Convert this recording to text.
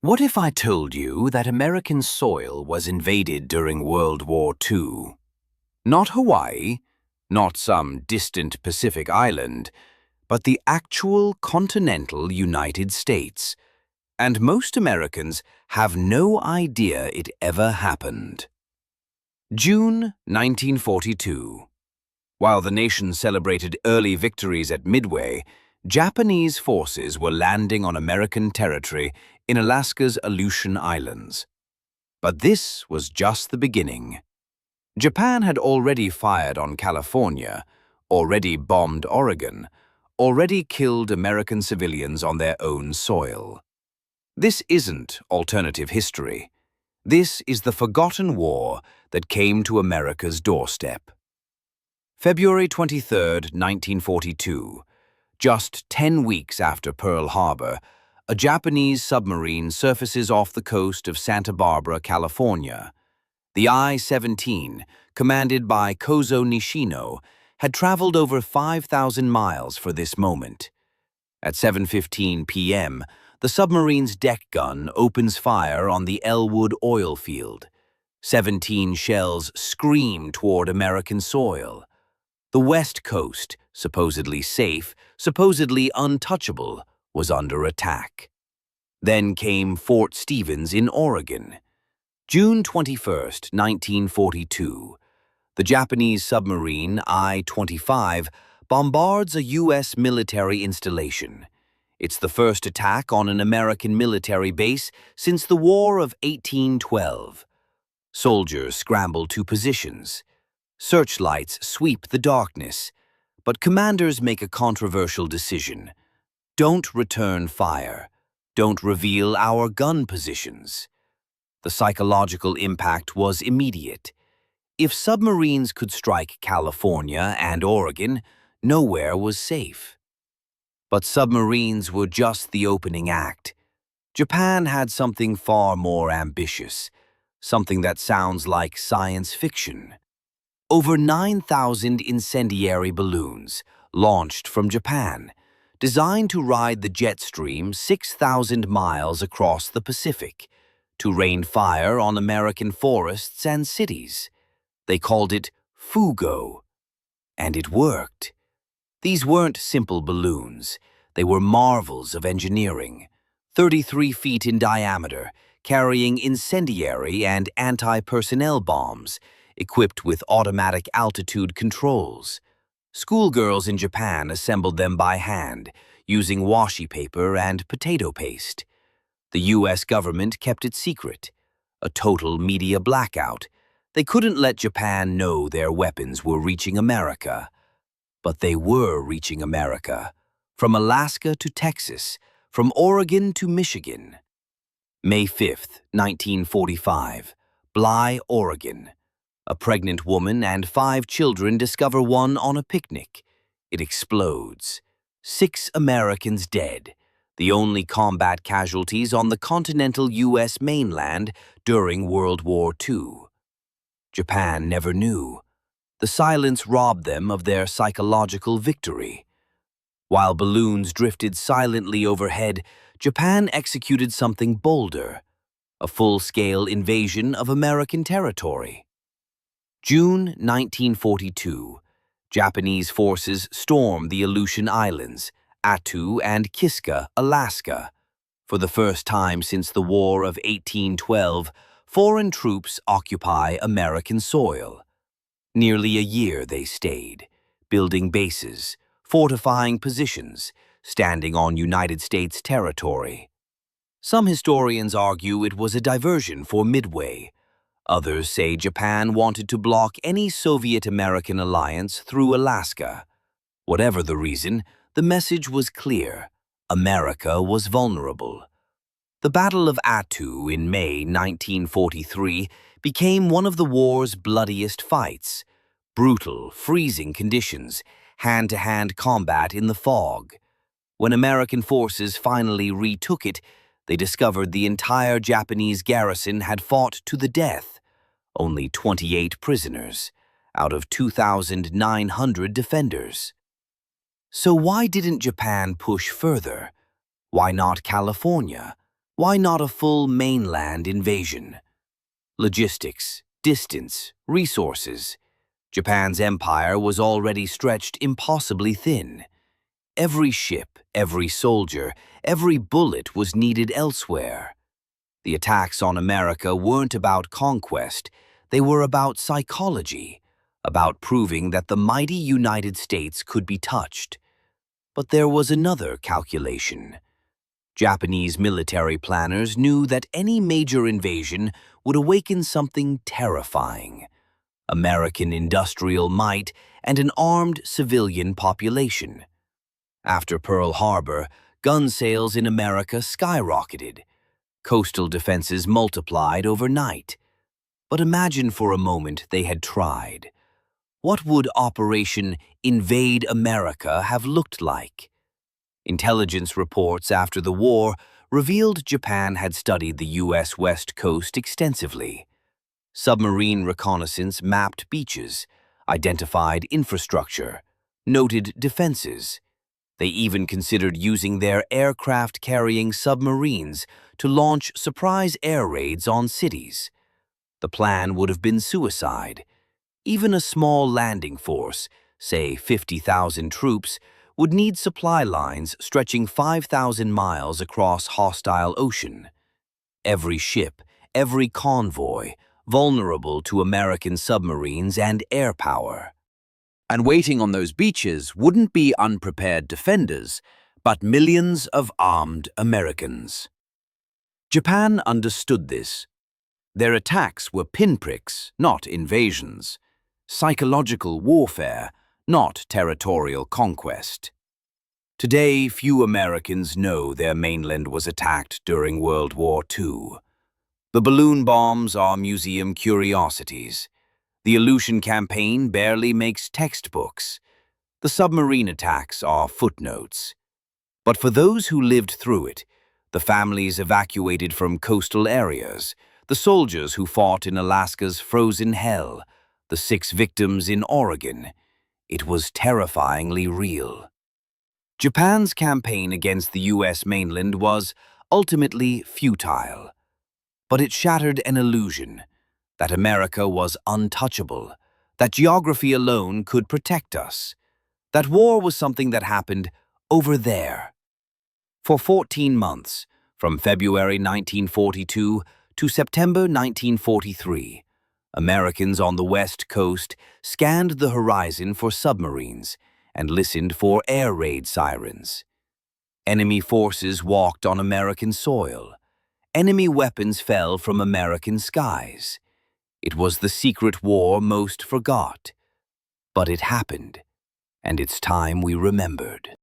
What if I told you that American soil was invaded during World War II? Not Hawaii, not some distant Pacific island, but the actual continental United States. And most Americans have no idea it ever happened. June 1942. While the nation celebrated early victories at Midway, Japanese forces were landing on American territory in Alaska's Aleutian Islands. But this was just the beginning. Japan had already fired on California, already bombed Oregon, already killed American civilians on their own soil. This isn't alternative history. This is the forgotten war that came to America's doorstep. February 23, 1942. Just 10 weeks after Pearl Harbor, a Japanese submarine surfaces off the coast of Santa Barbara, California. The I-17, commanded by Kozo Nishino, had traveled over 5,000 miles for this moment. At 7:15 p.m., the submarine's deck gun opens fire on the Elwood oil field. 17 shells scream toward American soil. The West Coast, supposedly safe, supposedly untouchable, was under attack. Then came Fort Stevens in Oregon. June 21, 1942. The Japanese submarine I-25 bombards a U.S. military installation. It's the first attack on an American military base since the War of 1812. Soldiers scramble to positions. Searchlights sweep the darkness, but commanders make a controversial decision. Don't return fire. Don't reveal our gun positions. The psychological impact was immediate. If submarines could strike California and Oregon, nowhere was safe. But submarines were just the opening act. Japan had something far more ambitious, something that sounds like science fiction. Over 9,000 incendiary balloons launched from Japan, designed to ride the jet stream 6,000 miles across the Pacific, to rain fire on American forests and cities. They called it Fugo. And it worked. These weren't simple balloons. They were marvels of engineering, 33 feet in diameter, carrying incendiary and anti-personnel bombs, equipped with automatic altitude controls. Schoolgirls in Japan assembled them by hand, using washi paper and potato paste. The U.S. government kept it secret. A total media blackout. They couldn't let Japan know their weapons were reaching America. But they were reaching America. From Alaska to Texas, from Oregon to Michigan. May 5, 1945, Bly, Oregon. A pregnant woman and 5 children discover one on a picnic. It explodes. 6 Americans dead, the only combat casualties on the continental U.S. mainland during World War II. Japan never knew. The silence robbed them of their psychological victory. While balloons drifted silently overhead, Japan executed something bolder, a full-scale invasion of American territory. June 1942. Japanese forces storm the Aleutian Islands, Attu and Kiska, Alaska. For the first time since the War of 1812, foreign troops occupy American soil. Nearly a year they stayed, building bases, fortifying positions, standing on United States territory. Some historians argue it was a diversion for Midway. Others say Japan wanted to block any Soviet-American alliance through Alaska. Whatever the reason, the message was clear. America was vulnerable. The Battle of Attu in May 1943 became one of the war's bloodiest fights. Brutal, freezing conditions, hand-to-hand combat in the fog. When American forces finally retook it, they discovered the entire Japanese garrison had fought to the death. Only 28 prisoners, out of 2,900 defenders. So why didn't Japan push further? Why not California? Why not a full mainland invasion? Logistics, distance, resources. Japan's empire was already stretched impossibly thin. Every ship, every soldier, every bullet was needed elsewhere. The attacks on America weren't about conquest, they were about psychology, about proving that the mighty United States could be touched. But there was another calculation. Japanese military planners knew that any major invasion would awaken something terrifying: American industrial might and an armed civilian population. After Pearl Harbor, gun sales in America skyrocketed. Coastal defenses multiplied overnight. But imagine for a moment they had tried. What would Operation Invade America have looked like? Intelligence reports after the war revealed Japan had studied the U.S. West Coast extensively. Submarine reconnaissance mapped beaches, identified infrastructure, noted defenses. They even considered using their aircraft-carrying submarines to launch surprise air raids on cities. The plan would have been suicide. Even a small landing force, say 50,000 troops, would need supply lines stretching 5,000 miles across hostile ocean. Every ship, every convoy, vulnerable to American submarines and air power. And waiting on those beaches wouldn't be unprepared defenders, but millions of armed Americans. Japan understood this. Their attacks were pinpricks, not invasions. Psychological warfare, not territorial conquest. Today, few Americans know their mainland was attacked during World War II. The balloon bombs are museum curiosities. The Aleutian campaign barely makes textbooks. The submarine attacks are footnotes. But for those who lived through it, the families evacuated from coastal areas, the soldiers who fought in Alaska's frozen hell, the 6 victims in Oregon, it was terrifyingly real. Japan's campaign against the U.S. mainland was ultimately futile. But it shattered an illusion that America was untouchable, that geography alone could protect us, that war was something that happened over there. For 14 months, from February 1942 to September 1943, Americans on the West Coast scanned the horizon for submarines and listened for air raid sirens. Enemy forces walked on American soil. Enemy weapons fell from American skies. It was the secret war most forgot. But it happened, and it's time we remembered.